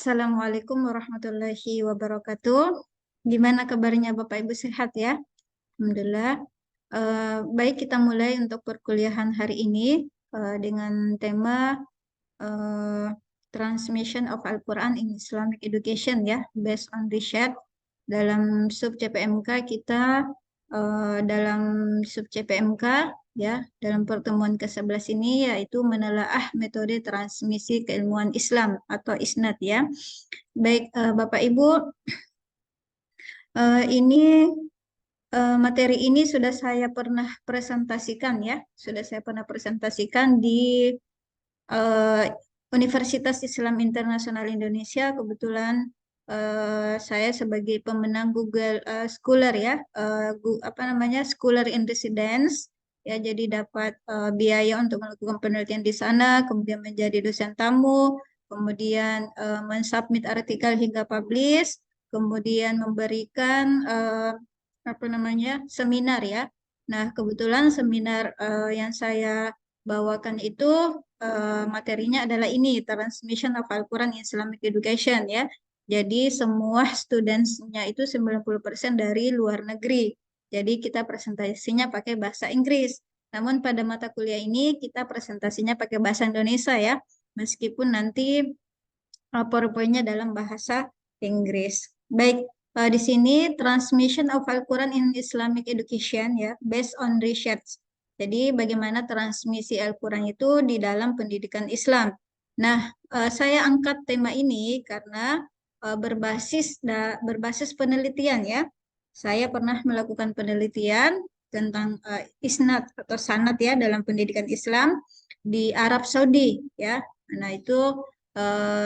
Assalamualaikum warahmatullahi wabarakatuh. Gimana kabarnya Bapak Ibu sehat ya? Alhamdulillah. Baik, kita mulai untuk perkuliahan hari ini dengan tema eh, Transmission of Al-Quran in Islamic Education ya, based on research. Dalam sub CPMK kita dalam sub CPMK ya, dalam pertemuan ke-11 ini yaitu menelaah metode transmisi keilmuan Islam atau ISNAT ya. Baik, Bapak Ibu, ini materi ini sudah saya pernah presentasikan ya, sudah saya pernah presentasikan di eh, Universitas Islam Internasional Indonesia. Kebetulan saya sebagai pemenang Google Scholar ya, apa namanya, Scholar in Residence ya, jadi dapat biaya untuk melakukan penelitian di sana, kemudian menjadi dosen tamu, kemudian mensubmit artikel hingga publish, kemudian memberikan apa namanya, seminar ya. Nah, kebetulan seminar yang saya bawakan itu materinya adalah ini, Transmission of Al-Quran in Islamic Education ya. Jadi semua studentsnya itu 90% dari luar negeri. Jadi kita presentasinya pakai bahasa Inggris. Namun pada mata kuliah ini kita presentasinya pakai bahasa Indonesia ya. Meskipun nanti PowerPoint-nya dalam bahasa Inggris. Baik, di sini Transmission of Al-Quran in Islamic Education ya, based on research. Jadi bagaimana transmisi Al-Quran itu di dalam pendidikan Islam. Nah, saya angkat tema ini karena berbasis penelitian ya. Saya pernah melakukan penelitian tentang isnad atau sanad ya dalam pendidikan Islam di Arab Saudi ya. Nah, itu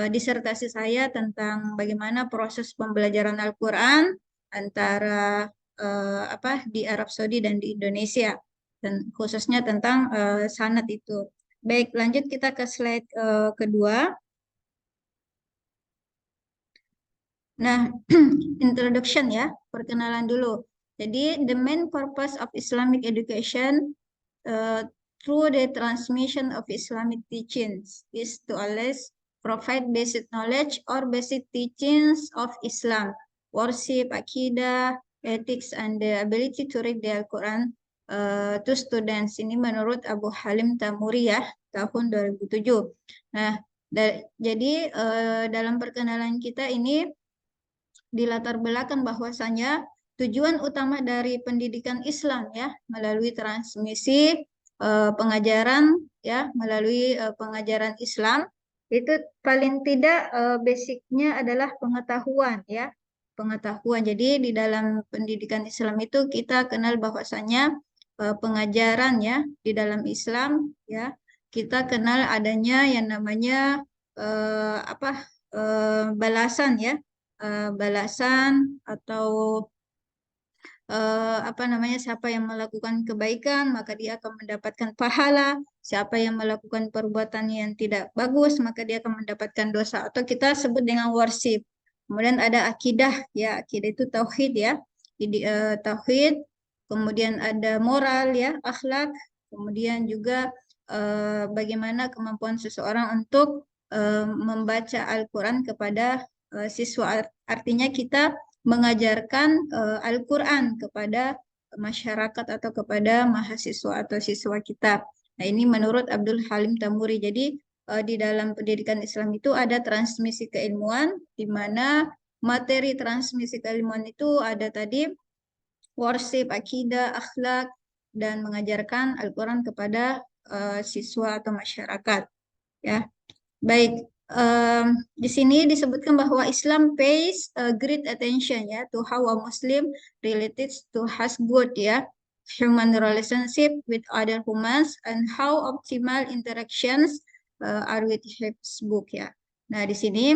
disertasi saya tentang bagaimana proses pembelajaran Al-Quran antara di Arab Saudi dan di Indonesia, dan khususnya tentang sanad itu. Baik, lanjut kita ke slide kedua. Nah, introduction ya, perkenalan dulu. Jadi, the main purpose of Islamic education through the transmission of Islamic teachings is to always provide basic knowledge or basic teachings of Islam, worship, akidah, ethics, and the ability to read the Al-Quran to students. Ini menurut Abu Halim Tamuri ya, tahun 2007. Nah, jadi dalam perkenalan kita ini dilatar belakang bahwasanya tujuan utama dari pendidikan Islam ya melalui transmisi pengajaran ya melalui pengajaran Islam itu paling tidak basicnya adalah pengetahuan ya, pengetahuan. Jadi di dalam pendidikan Islam itu kita kenal bahwasanya pengajaran ya di dalam Islam ya, kita kenal adanya yang namanya balasan ya, balasan atau apa namanya, siapa yang melakukan kebaikan maka dia akan mendapatkan pahala, siapa yang melakukan perbuatan yang tidak bagus maka dia akan mendapatkan dosa, atau kita sebut dengan worship. Kemudian ada akidah ya, akidah itu tauhid ya, tauhid. Kemudian ada moral ya, akhlak. Kemudian juga bagaimana kemampuan seseorang untuk membaca Al-Quran kepada siswa. Artinya kita mengajarkan Al-Quran kepada masyarakat atau kepada mahasiswa atau siswa kita. Nah, ini menurut Abdul Halim Tamuri. Jadi di dalam pendidikan Islam itu ada transmisi keilmuan, di mana materi transmisi keilmuan itu ada tadi worship, akidah, akhlak, dan mengajarkan Al-Quran kepada siswa atau masyarakat. Ya, baik. Di sini disebutkan bahwa Islam pays great attention ya to how a Muslim related to has good ya human relationship with other humans and how optimal interactions are with his book ya. Nah, di sini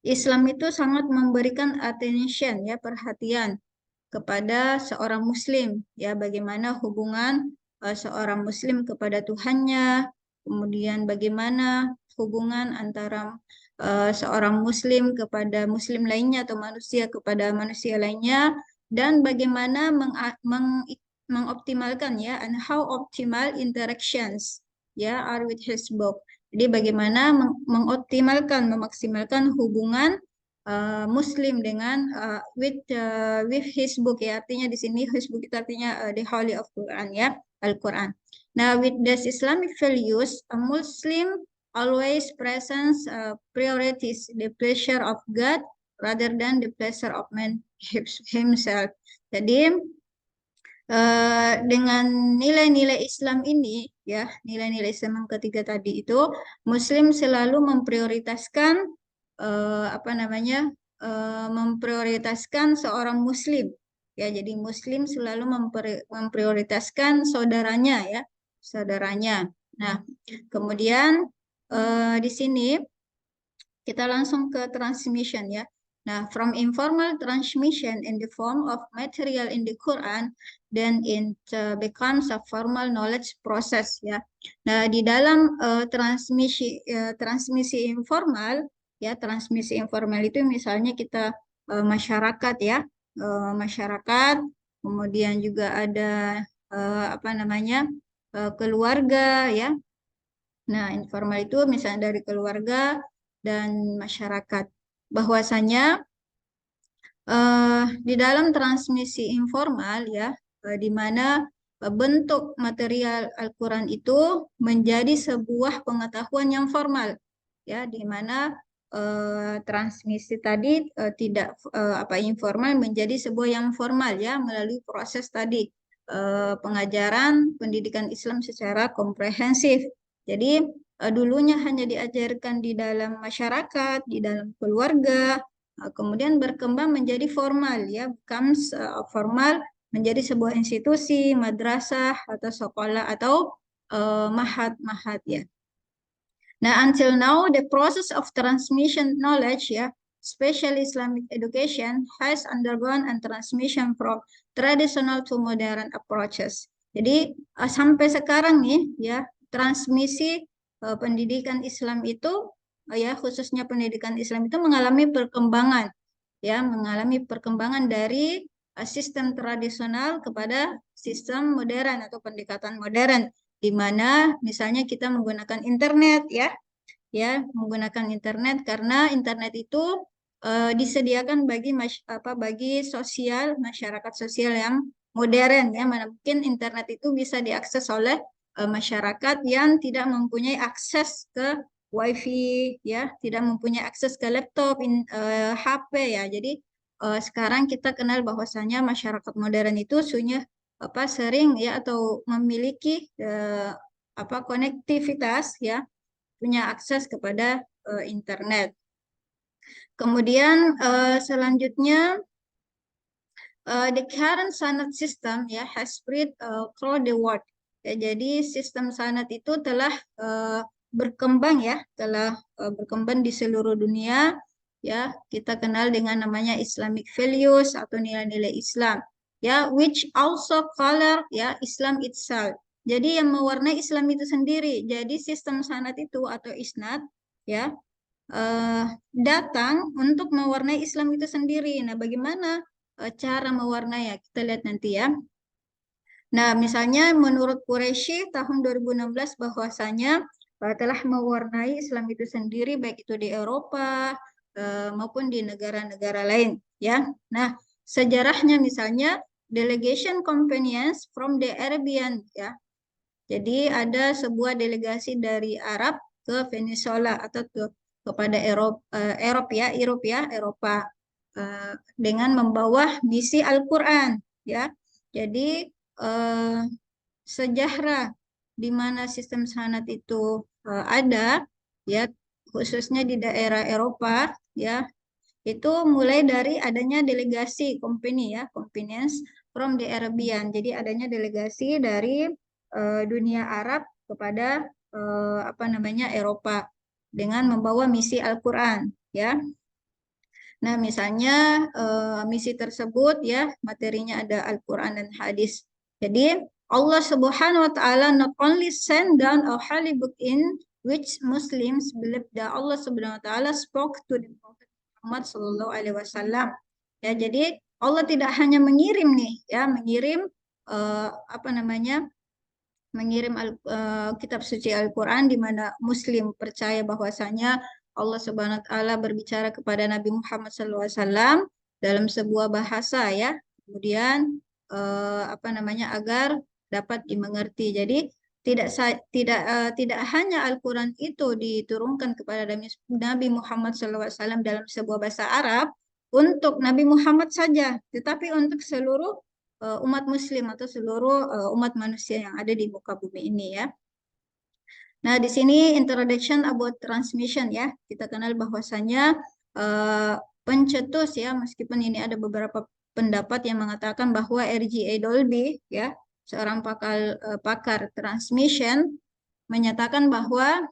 Islam itu sangat memberikan attention ya, perhatian kepada seorang muslim ya, bagaimana hubungan seorang muslim kepada Tuhannya, kemudian bagaimana hubungan antara seorang muslim kepada muslim lainnya atau manusia kepada manusia lainnya, dan bagaimana mengoptimalkan ya, and how optimal interactions ya are with his book. Jadi bagaimana mengoptimalkan, memaksimalkan hubungan Muslim dengan with his book ya, artinya di sini his book itu artinya the Holy of Quran ya, Al-Quran. Nah, with this Islamic values, a Muslim always presents priorities the pleasure of God rather than the pleasure of man himself. Jadi dengan nilai-nilai Islam ini ya, nilai-nilai Islam yang ketiga tadi itu, Muslim selalu memprioritaskan apa namanya, memprioritaskan seorang Muslim ya. Jadi Muslim selalu memprioritaskan saudaranya ya, saudaranya. Nah, kemudian di sini kita langsung ke transmission ya. Nah, from informal transmission in the form of material in the Quran, then it becomes a formal knowledge process ya. Nah, di dalam transmisi informal ya, transmisi informal itu misalnya kita masyarakat ya, masyarakat, kemudian juga ada apa namanya, keluarga ya. Nah, informal itu misalnya dari keluarga dan masyarakat. Bahwasanya di dalam transmisi informal ya, di mana bentuk material Al-Quran itu menjadi sebuah pengetahuan yang formal ya, di mana transmisi tadi tidak apa informal menjadi sebuah yang formal ya, melalui proses tadi pengajaran pendidikan Islam secara komprehensif. Jadi dulunya hanya diajarkan di dalam masyarakat, di dalam keluarga, kemudian berkembang menjadi formal ya, becomes formal menjadi sebuah institusi, madrasah atau sekolah atau mahat ya. Nah, until now the process of transmission knowledge ya, especially Islamic education, has undergone a transmission from traditional to modern approaches. Jadi sampai sekarang nih ya, transmisi pendidikan Islam itu ya, khususnya pendidikan Islam itu mengalami perkembangan ya, mengalami perkembangan dari sistem tradisional kepada sistem modern atau pendekatan modern, di mana misalnya kita menggunakan internet ya, menggunakan internet karena internet itu disediakan bagi bagi masyarakat sosial yang modern ya, mana mungkin internet itu bisa diakses oleh masyarakat yang tidak mempunyai akses ke wifi ya, tidak mempunyai akses ke laptop, HP ya. Jadi sekarang kita kenal bahwasanya masyarakat modern itu sering ya, atau memiliki konektivitas ya, punya akses kepada internet. Kemudian selanjutnya the current sanad system ya has spread through the world. Ya, jadi sistem sanad itu telah berkembang ya, telah berkembang di seluruh dunia ya. Kita kenal dengan namanya Islamic values atau nilai-nilai Islam ya, which also color ya Islam itself. Jadi yang mewarnai Islam itu sendiri. Jadi sistem sanad itu atau isnad ya datang untuk mewarnai Islam itu sendiri. Nah, bagaimana cara mewarnai ya? Kita lihat nanti ya. Nah, misalnya menurut Quraisy tahun 2016 bahwasanya telah mewarnai Islam itu sendiri baik itu di Eropa maupun di negara-negara lain ya. Nah, sejarahnya misalnya delegation companions from the Arabian ya. Jadi ada sebuah delegasi dari Arab ke Venezuela atau kepada Eropa dengan membawa misi Al-Quran ya. Jadi sejarah di mana sistem sanad itu ada ya, khususnya di daerah Eropa ya, itu mulai dari adanya delegasi company ya, companions from the Arabian. Jadi adanya delegasi dari dunia Arab kepada Eropa dengan membawa misi Al-Quran ya. Nah, misalnya misi tersebut ya, materinya ada Al-Quran dan hadis. Jadi Allah Subhanahu wa taala not only send down a holy book in which Muslims believe that Allah Subhanahu wa taala spoke to the Prophet Muhammad sallallahu alaihi wasallam. Ya, jadi Allah tidak hanya mengirim nih ya, mengirim kitab suci Al-Quran, di mana Muslim percaya bahwasanya Allah Subhanahu wa taala berbicara kepada Nabi Muhammad SAW dalam sebuah bahasa ya. Kemudian apa namanya, agar dapat dimengerti. Jadi tidak hanya Al-Quran itu diturunkan kepada Nabi Muhammad SAW dalam sebuah bahasa Arab untuk Nabi Muhammad saja, tetapi untuk seluruh umat muslim atau seluruh umat manusia yang ada di muka bumi ini ya. Nah, di sini introduction about transmission ya. Kita kenal bahwasanya pencetus ya, meskipun ini ada beberapa pendapat yang mengatakan bahwa R.J. Dolby ya, seorang pakar transmission, menyatakan bahwa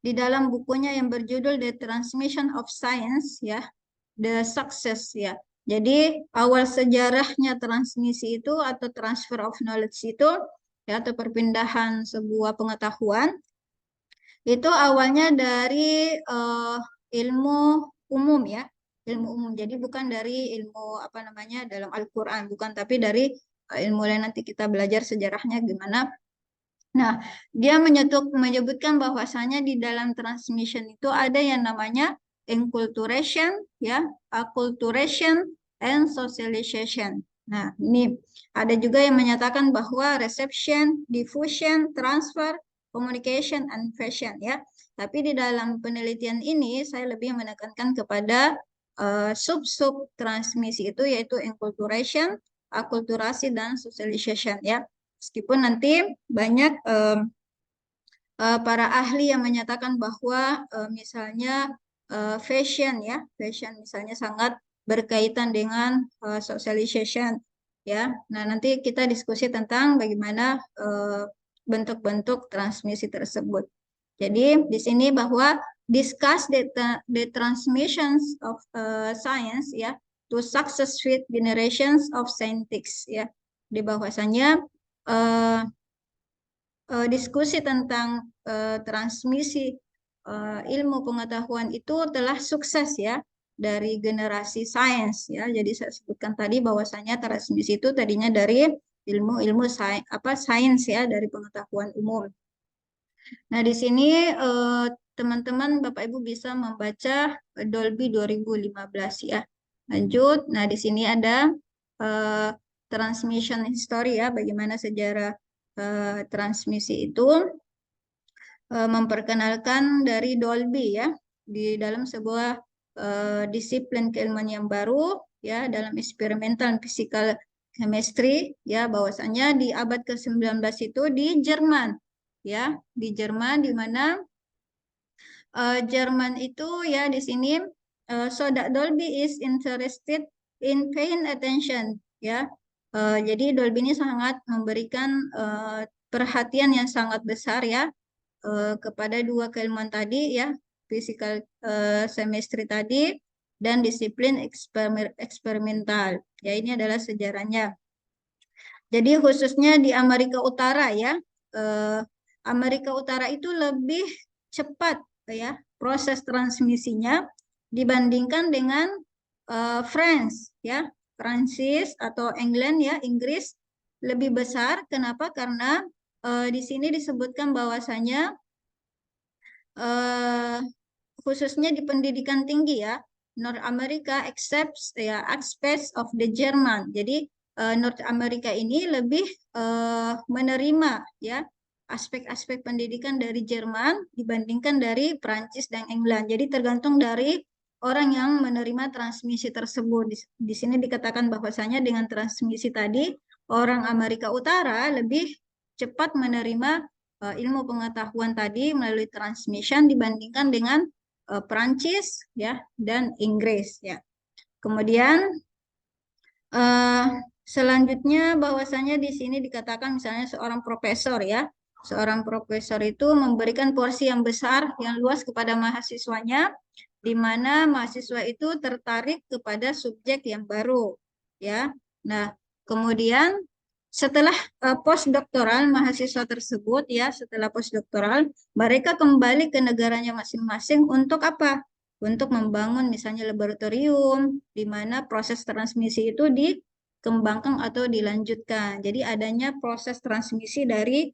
di dalam bukunya yang berjudul The Transmission of Science ya, The Success ya. Jadi awal sejarahnya transmisi itu atau transfer of knowledge itu ya, atau perpindahan sebuah pengetahuan itu awalnya dari ilmu umum ya, ilmu umum. Jadi bukan dari ilmu apa namanya dalam Al-Quran, bukan, tapi dari ilmu lain, nanti kita belajar sejarahnya gimana. Nah, dia menyebutkan bahwasanya di dalam transmission itu ada yang namanya enculturation, ya, acculturation, and socialization. Nah, ini ada juga yang menyatakan bahwa reception, diffusion, transfer, communication, and fashion, ya. Tapi di dalam penelitian ini saya lebih menekankan kepada sub-sub transmisi itu, yaitu enculturation, akulturasi, dan socialization, ya. Meskipun nanti banyak para ahli yang menyatakan bahwa misalnya fashion ya, fashion misalnya sangat berkaitan dengan socialization ya. Nah, nanti kita diskusi tentang bagaimana bentuk-bentuk transmisi tersebut. Jadi di sini bahwa discuss the transmissions of science ya to successive generations of scientists ya. Di bahwasanya diskusi tentang transmisi ilmu pengetahuan itu telah sukses ya dari generasi sains ya. Jadi saya sebutkan tadi bahwasanya transmisi itu tadinya dari ilmu sains ya, dari pengetahuan umum. Nah, di sini teman-teman Bapak Ibu bisa membaca Dolby 2015 ya. Lanjut. Nah, di sini ada transmission history ya, bagaimana sejarah transmisi itu, memperkenalkan dari Dolby ya, di dalam sebuah disiplin keilmuan yang baru ya, dalam experimental physical chemistry ya, bahwasanya di abad ke-19 itu di Jerman ya, di Jerman, di mana Jerman itu ya, di sini so that Dolby is interested in paying attention ya. Jadi Dolby ini sangat memberikan perhatian yang sangat besar ya kepada dua keilmuan tadi ya, physical chemistry tadi dan disiplin eksperimental. Ya, ini adalah sejarahnya. Jadi khususnya di Amerika Utara ya, Amerika Utara itu lebih cepat ya proses transmisinya dibandingkan dengan France ya, Prancis atau England ya, Inggris lebih besar. Kenapa? Karena di sini disebutkan bahwasanya khususnya di pendidikan tinggi ya, North America accepts ya aspects of the German. Jadi North America ini lebih menerima ya aspek-aspek pendidikan dari Jerman dibandingkan dari Prancis dan England. Jadi tergantung dari orang yang menerima transmisi tersebut. Di sini dikatakan bahwasanya dengan transmisi tadi orang Amerika Utara lebih cepat menerima ilmu pengetahuan tadi melalui transmission dibandingkan dengan Prancis ya dan Inggris ya. Kemudian selanjutnya bahwasanya di sini dikatakan misalnya seorang profesor ya, seorang profesor itu memberikan porsi yang besar, yang luas kepada mahasiswanya, di mana mahasiswa itu tertarik kepada subjek yang baru ya. Nah, kemudian setelah postdoktoral mahasiswa tersebut ya, setelah postdoktoral mereka kembali ke negaranya masing-masing untuk apa? Untuk membangun misalnya laboratorium di mana proses transmisi itu dikembangkan atau dilanjutkan. Jadi adanya proses transmisi dari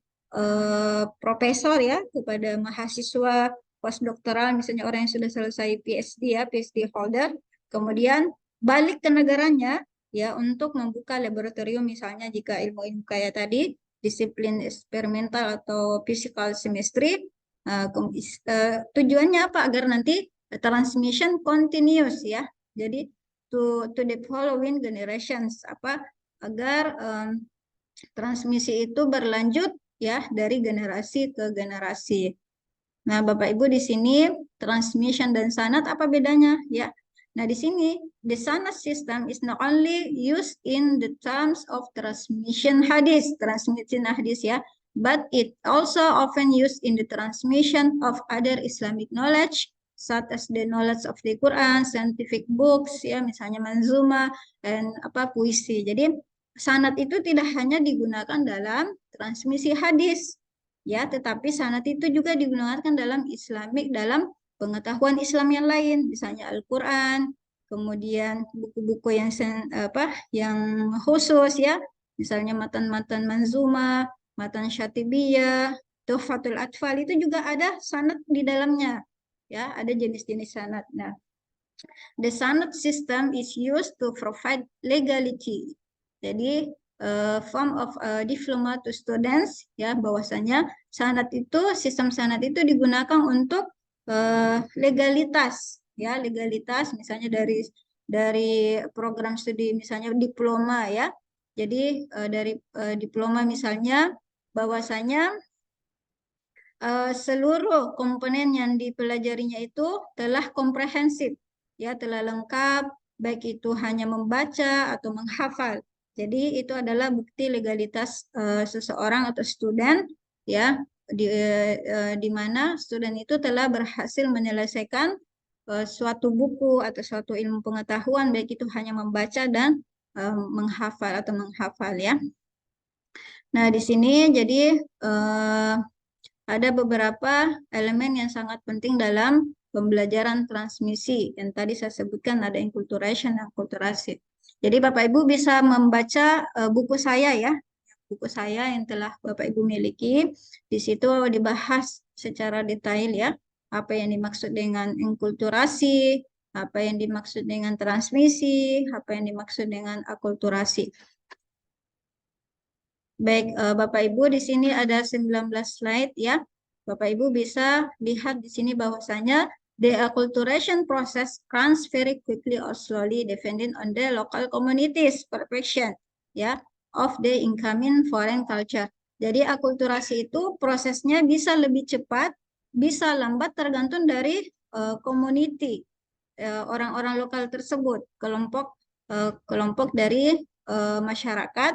profesor ya kepada mahasiswa postdoktoral, misalnya orang yang sudah selesai PhD ya, PhD holder, kemudian balik ke negaranya ya untuk membuka laboratorium, misalnya jika ilmu-ilmu kayak tadi disiplin eksperimental atau physical chemistry. Tujuannya apa? Agar nanti transmission continuous ya. Jadi to the following generations, apa, agar transmisi itu berlanjut ya dari generasi ke generasi. Nah, Bapak Ibu, di sini transmission dan sanad apa bedanya ya? Nah, di sini the sanad system is not only used in the terms of transmission hadis ya, but it also often used in the transmission of other Islamic knowledge such as the knowledge of the Quran, scientific books ya, misalnya manzuma dan puisi. Jadi sanad itu tidak hanya digunakan dalam transmisi hadis ya, tetapi sanad itu juga digunakan dalam dalam pengetahuan Islam yang lain, misalnya Al-Quran, kemudian buku-buku yang khusus ya, misalnya matan-matan manzuma, matan syatibiyah, tuhfatul atfal, itu juga ada sanad di dalamnya ya, ada jenis-jenis sanad. Nah, the sanad system is used to provide legality. Jadi form of diploma to students ya, bahwasanya sistem sanad itu digunakan untuk legalitas ya, legalitas misalnya dari program studi misalnya diploma ya. Jadi dari diploma misalnya bahwasanya seluruh komponen yang dipelajarinya itu telah komprehensif ya, telah lengkap, baik itu hanya membaca atau menghafal. Jadi itu adalah bukti legalitas seseorang atau student ya, di mana student itu telah berhasil menyelesaikan suatu buku atau suatu ilmu pengetahuan, baik itu hanya membaca dan menghafal ya. Nah, di sini jadi ada beberapa elemen yang sangat penting dalam pembelajaran transmisi. Yang tadi saya sebutkan ada enculturation dan akulturasi. Jadi Bapak Ibu bisa membaca buku saya ya, buku saya yang telah Bapak Ibu miliki. Di situ dibahas secara detail ya, apa yang dimaksud dengan enkulturasi, apa yang dimaksud dengan transmisi, apa yang dimaksud dengan akulturasi. Baik, Bapak Ibu, di sini ada 19 slide ya. Bapak Ibu bisa lihat di sini bahwasanya the acculturation process runs very quickly or slowly depending on the local communities perfection ya of the incoming foreign culture. Jadi akulturasi itu prosesnya bisa lebih cepat, bisa lambat tergantung dari community orang-orang lokal tersebut, kelompok dari masyarakat,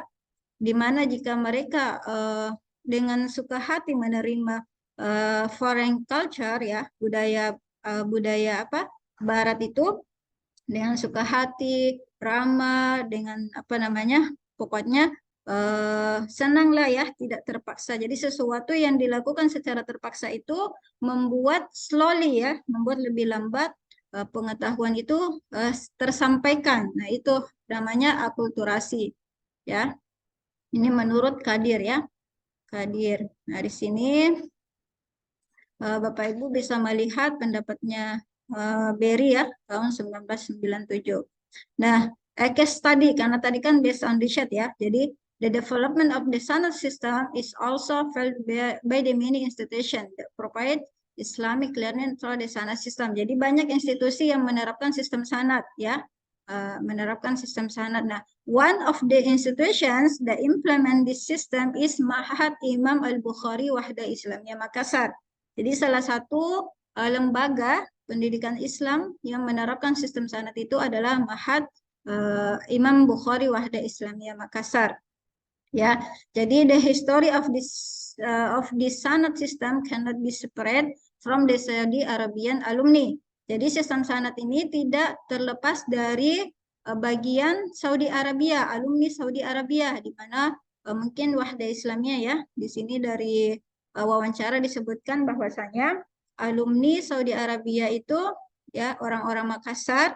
di mana jika mereka dengan suka hati menerima foreign culture ya, budaya Barat itu dengan suka hati, ramah, dengan pokoknya senanglah ya, tidak terpaksa. Jadi sesuatu yang dilakukan secara terpaksa itu membuat slowly ya, membuat lebih lambat pengetahuan itu tersampaikan. Nah, itu namanya akulturasi ya. Ini menurut Kadir ya. Kadir. Nah, di sini Bapak Ibu bisa melihat pendapatnya Berry ya, tahun 1997. Nah, case study, karena tadi kan based on research ya, jadi the development of the sanad system is also felt by the many institutions that provide Islamic learning through the sanad system. Jadi banyak institusi yang menerapkan sistem sanad ya, menerapkan sistem sanad. Nah, one of the institutions that implement this system is Ma'had Imam Al-Bukhari Wahda Islamiyah Makassar. Jadi salah satu lembaga pendidikan Islam yang menerapkan sistem sanad itu adalah Ma'had Imam Bukhari Wahda Islamiyah Makassar. Ya, jadi the history of this sanad system cannot be separate from the Saudi Arabian alumni. Jadi sistem sanad ini tidak terlepas dari bagian Saudi Arabia, alumni Saudi Arabia, di mana mungkin Wahda Islamiyah ya, di sini dari wawancara disebutkan bahwasanya alumni Saudi Arabia itu ya orang-orang Makassar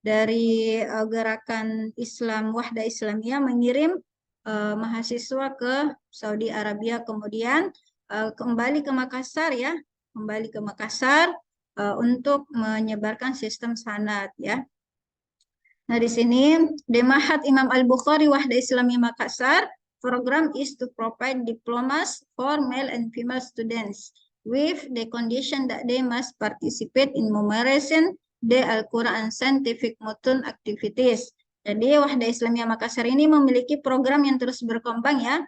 dari gerakan Islam Wahda Islamiyah mengirim mahasiswa ke Saudi Arabia, kemudian kembali ke Makassar ya, kembali ke Makassar untuk menyebarkan sistem sanad ya. Nah, di sini di Ma'had Imam Al-Bukhari Wahda Islamiyah Makassar, program is to provide diplomas for male and female students with the condition that they must participate in memorizing the Al-Quran scientific mutun activities. Jadi Wahda Islamiyah Makassar ini memiliki program yang terus berkembang ya,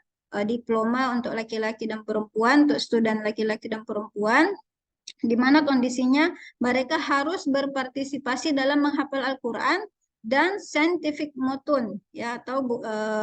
diploma untuk laki-laki dan perempuan, untuk student laki-laki dan perempuan, di mana kondisinya mereka harus berpartisipasi dalam menghafal Al-Quran dan scientific mutun ya, atau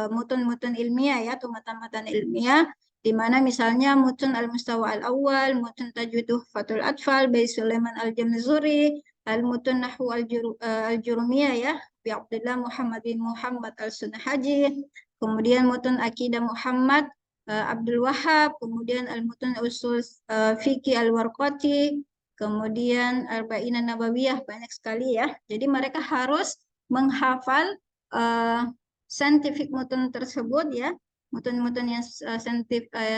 mutun-mutun ilmiah ya, atau matan-matan ilmiah, di mana misalnya mutun al-mustawa al-awwal, mutun tajwid Fatul Atfal by Sulaiman al-Jamzuri, al-mutun nahwu al-jurumiyah ya bi Abdullah Muhammad bin Muhammad al-Sunhaji, kemudian mutun akidah Muhammad Abdul Wahab, kemudian al-mutun usul fikih al-Warqati, kemudian arba'in nabawiyah, banyak sekali ya. Jadi mereka harus menghafal scientific mutun tersebut ya, mutun-mutun yang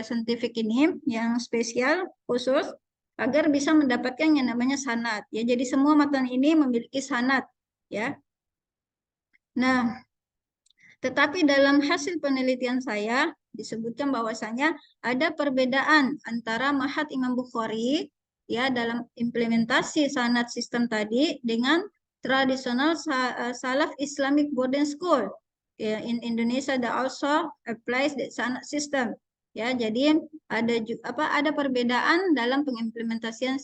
scientific ini yang spesial khusus agar bisa mendapatkan yang namanya sanad ya. Jadi semua matan ini memiliki sanad ya. Nah, tetapi dalam hasil penelitian saya disebutkan bahwasanya ada perbedaan antara Ma'had Imam Bukhari ya dalam implementasi sanad sistem tadi dengan tradisional Salaf Islamic Boarding School ya, in Indonesia that also applies the sanad system ya. Jadi ada perbedaan dalam pengimplementasian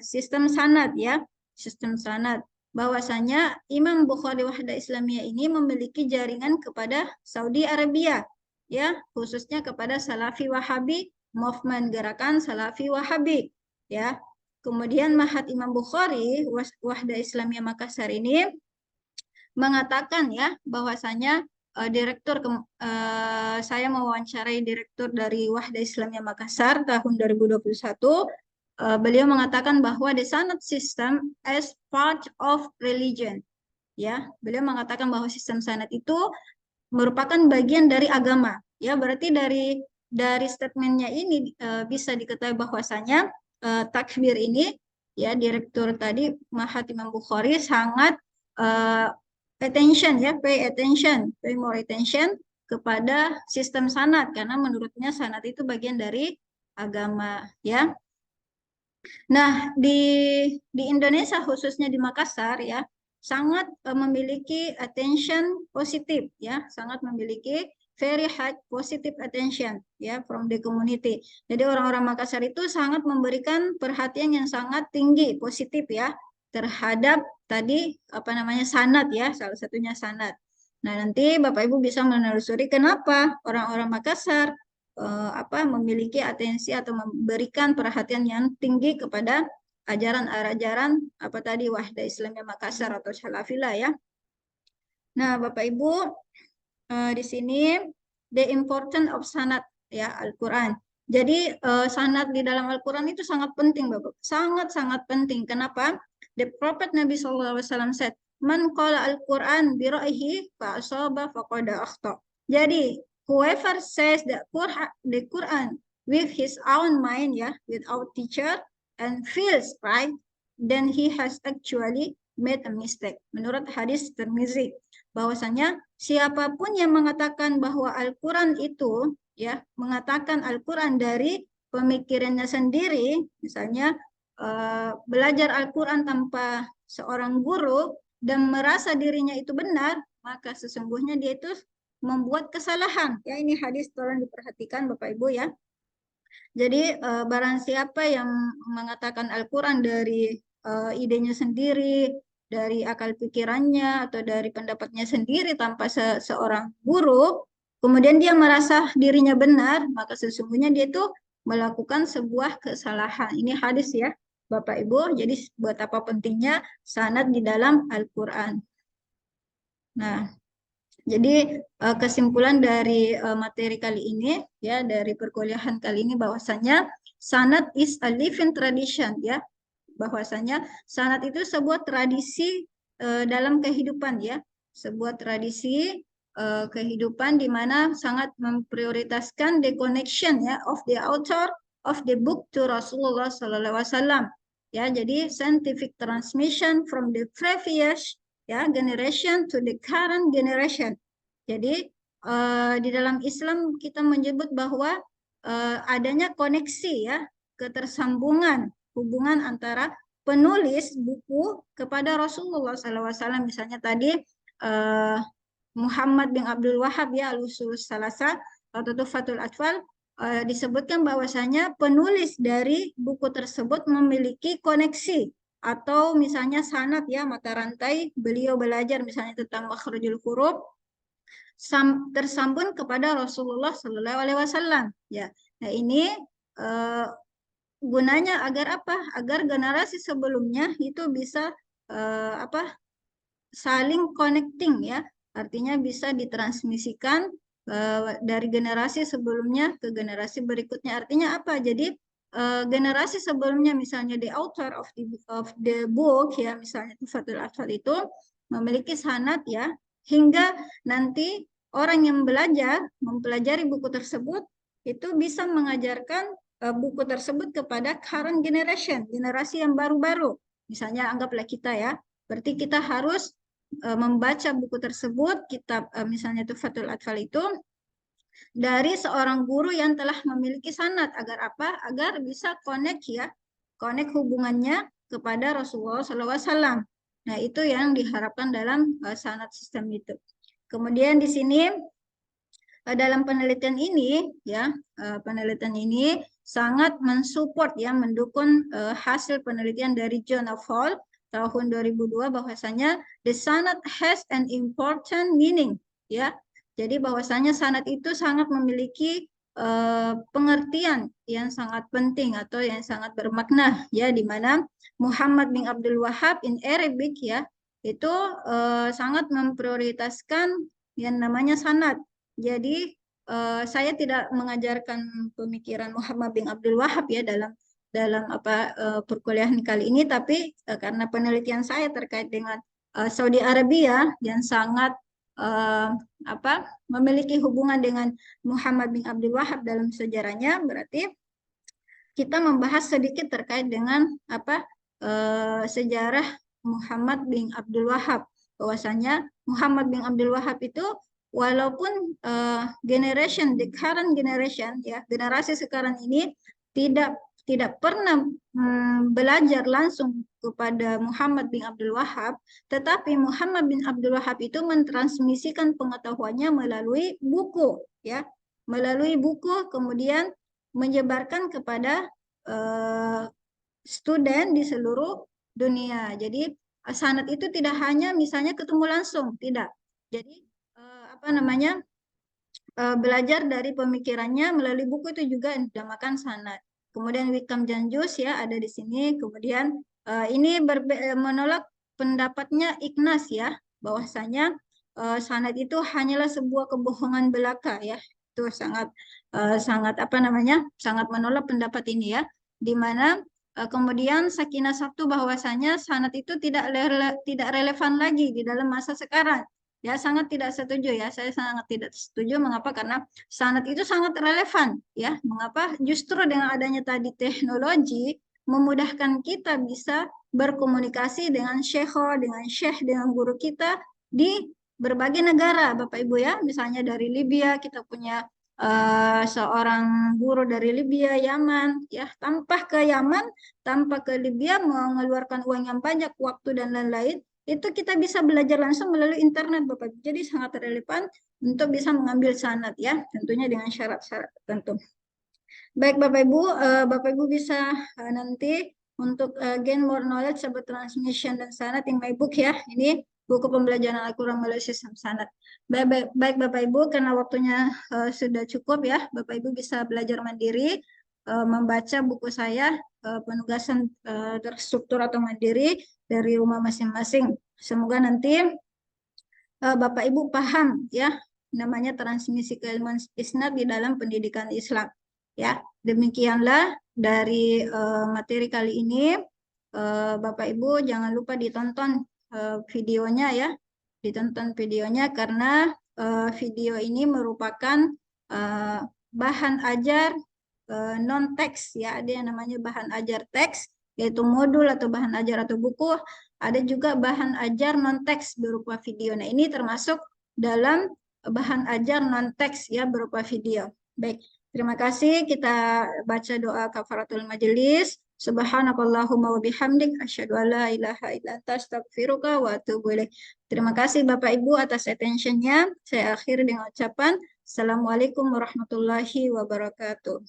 sistem sanad ya, sistem sanad, bahwasanya Imam Bukhari Wahda Islamiyah ini memiliki jaringan kepada Saudi Arabia ya, khususnya kepada Salafi Wahabi, movement gerakan Salafi Wahabi ya. Kemudian Ma'had Imam Bukhari Wahda Islamiyah Makassar ini mengatakan ya bahwasanya saya mewawancarai direktur dari Wahda Islamiyah Makassar tahun 2021. Beliau mengatakan bahwa the sanad system as part of religion ya. Beliau mengatakan bahwa sistem sanad itu merupakan bagian dari agama ya. Berarti dari statementnya ini bisa diketahui bahwasanya takbir ini ya, direktur tadi Ma'had Imam Bukhari sangat attention ya, pay more attention kepada sistem sanad, karena menurutnya sanad itu bagian dari agama ya. Nah, di Indonesia khususnya di Makassar ya, sangat memiliki attention positif ya, sangat memiliki very high positive attention ya from the community. Jadi orang-orang Makassar itu sangat memberikan perhatian yang sangat tinggi positif ya terhadap tadi sanad ya, salah satunya sanad. Nah, nanti Bapak Ibu bisa menelusuri kenapa orang-orang Makassar memiliki atensi atau memberikan perhatian yang tinggi kepada ajaran tadi Wahda Islamiyah Makassar atau Salafiyah ya. Nah, Bapak Ibu, di sini the importance of sanad ya Al-Qur'an. Jadi sanad di dalam Al-Qur'an itu sangat penting, Bapak. Sangat-sangat penting. Kenapa? The Prophet Nabi SAW said, "Man qala Al-Qur'an bi ra'yihi fa asaba faqad akhta." Jadi, whoever says the Quran with his own mind ya, without teacher, and feels right, then he has actually made a mistake. Menurut hadis Tirmizi, bahwasanya siapapun yang mengatakan bahwa Al-Quran itu ya, mengatakan Al-Quran dari pemikirannya sendiri, misalnya belajar Al-Quran tanpa seorang guru dan merasa dirinya itu benar, maka sesungguhnya dia itu membuat kesalahan ya. Ini hadis, tolong diperhatikan Bapak Ibu ya. Jadi barang siapa yang mengatakan Al-Quran dari idenya sendiri, dari akal pikirannya atau dari pendapatnya sendiri tanpa seorang guru, kemudian dia merasa dirinya benar, maka sesungguhnya dia itu melakukan sebuah kesalahan. Ini hadis ya Bapak Ibu. Jadi buat apa pentingnya sanad di dalam Al-Quran. Nah, jadi kesimpulan dari materi kali ini ya, dari perkuliahan kali ini, bahwasanya sanad is a living tradition ya, bahwasanya sanad itu sebuah tradisi dalam kehidupan ya, sebuah tradisi kehidupan di mana sangat memprioritaskan the connection ya of the author of the book to Rasulullah Sallallahu Alaihi Wasallam. Ya, jadi scientific transmission from the previous ya generation to the current generation. Jadi di dalam Islam kita menyebut bahwa adanya koneksi ya, ketersambungan hubungan antara penulis buku kepada Rasulullah SAW. Misalnya tadi Muhammad bin Abdul Wahab ya, Al-Usul Salasa atau Tuhfatul Atfal, disebutkan bahwasanya penulis dari buku tersebut memiliki koneksi atau misalnya sanad ya, mata rantai beliau belajar misalnya tentang makhrajul huruf tersambung kepada Rasulullah Sallallahu Alaihi Wasallam ya. Nah ini gunanya agar apa? Agar generasi sebelumnya itu bisa saling connecting ya. Artinya bisa ditransmisikan dari generasi sebelumnya ke generasi berikutnya. Artinya apa? Jadi generasi sebelumnya misalnya the author of the book ya, misalnya Tuhfatul Atfal itu memiliki sanad ya, hingga nanti orang yang belajar mempelajari buku tersebut itu bisa mengajarkan buku tersebut kepada current generation, generasi yang baru-baru. Misalnya anggaplah kita ya, berarti kita harus membaca buku tersebut, kitab misalnya Tuhfatul Atfal itu dari seorang guru yang telah memiliki sanad. Agar apa? Agar bisa connect ya, connect hubungannya kepada Rasulullah SAW. Nah itu yang diharapkan dalam sanad sistem itu. Kemudian di sini dalam penelitian ini ya, penelitian ini sangat mensupport ya, mendukung hasil penelitian dari John of Hall tahun 2002 bahwasanya the sanad has an important meaning ya. Jadi bahwasanya sanad itu sangat memiliki pengertian yang sangat penting atau yang sangat bermakna ya, di mana Muhammad bin Abdul Wahab in Arabic ya itu sangat memprioritaskan yang namanya sanad. Jadi saya tidak mengajarkan pemikiran Muhammad bin Abdul Wahab ya dalam perkuliahan kali ini, tapi karena penelitian saya terkait dengan Saudi Arabia yang sangat memiliki hubungan dengan Muhammad bin Abdul Wahab dalam sejarahnya, berarti kita membahas sedikit terkait dengan sejarah Muhammad bin Abdul Wahab. Bahwasanya Muhammad bin Abdul Wahab itu walaupun the current generation ya, generasi sekarang ini tidak pernah belajar langsung kepada Muhammad bin Abdul Wahab, tetapi Muhammad bin Abdul Wahab itu mentransmisikan pengetahuannya melalui buku ya, melalui buku, kemudian menyebarkan kepada student di seluruh dunia. Jadi sanad itu tidak hanya misalnya ketemu langsung, tidak. Jadi belajar dari pemikirannya melalui buku itu juga dinamakan sanad. Kemudian Wikam Janjus ya ada di sini. Kemudian ini menolak pendapatnya Ikhnas ya, bahwasanya sanad itu hanyalah sebuah kebohongan belaka ya. Itu sangat sangat menolak pendapat ini ya, di mana kemudian Sakinah Sabtu bahwasanya sanad itu tidak relevan lagi di dalam masa sekarang. Ya, sangat tidak setuju ya. Saya sangat tidak setuju. Mengapa? Karena sanad itu sangat relevan ya. Mengapa? Justru dengan adanya tadi teknologi memudahkan kita bisa berkomunikasi dengan syekh, dengan guru kita di berbagai negara, Bapak Ibu ya. Misalnya dari Libya kita punya seorang guru dari Libya, Yaman ya. Tanpa ke Yaman, tanpa ke Libya mengeluarkan uang yang banyak, waktu dan lain-lain, itu kita bisa belajar langsung melalui internet Bapak Ibu. Jadi sangat relevan untuk bisa mengambil sanad ya, tentunya dengan syarat-syarat tertentu. Baik Bapak Ibu bisa nanti untuk gain more knowledge about transmission dan sanad in my book ya. Ini buku pembelajaran Al-Quran melalui sistem sanad. Baik Bapak Ibu, karena waktunya sudah cukup ya, Bapak Ibu bisa belajar mandiri membaca buku saya penugasan terstruktur atau mandiri dari rumah masing-masing. Semoga nanti Bapak Ibu paham ya, namanya transmisi keilmuan isnad di dalam pendidikan Islam. Ya, demikianlah dari materi kali ini. Bapak Ibu jangan lupa ditonton videonya ya, ditonton videonya karena video ini merupakan eh, bahan ajar non teks ya, ada yang namanya bahan ajar teks yaitu modul atau bahan ajar atau buku, ada juga bahan ajar non teks berupa video. Nah, ini termasuk dalam bahan ajar non teks ya berupa video. Baik, terima kasih. Kita baca doa kafaratul majelis. Subhanakallahumma wa bihamdik asyhadu an la ilaha illa anta astaghfiruka wa atubu ilaik. Terima kasih Bapak Ibu atas attention-nya. Saya akhiri dengan ucapan Assalamualaikum warahmatullahi wabarakatuh.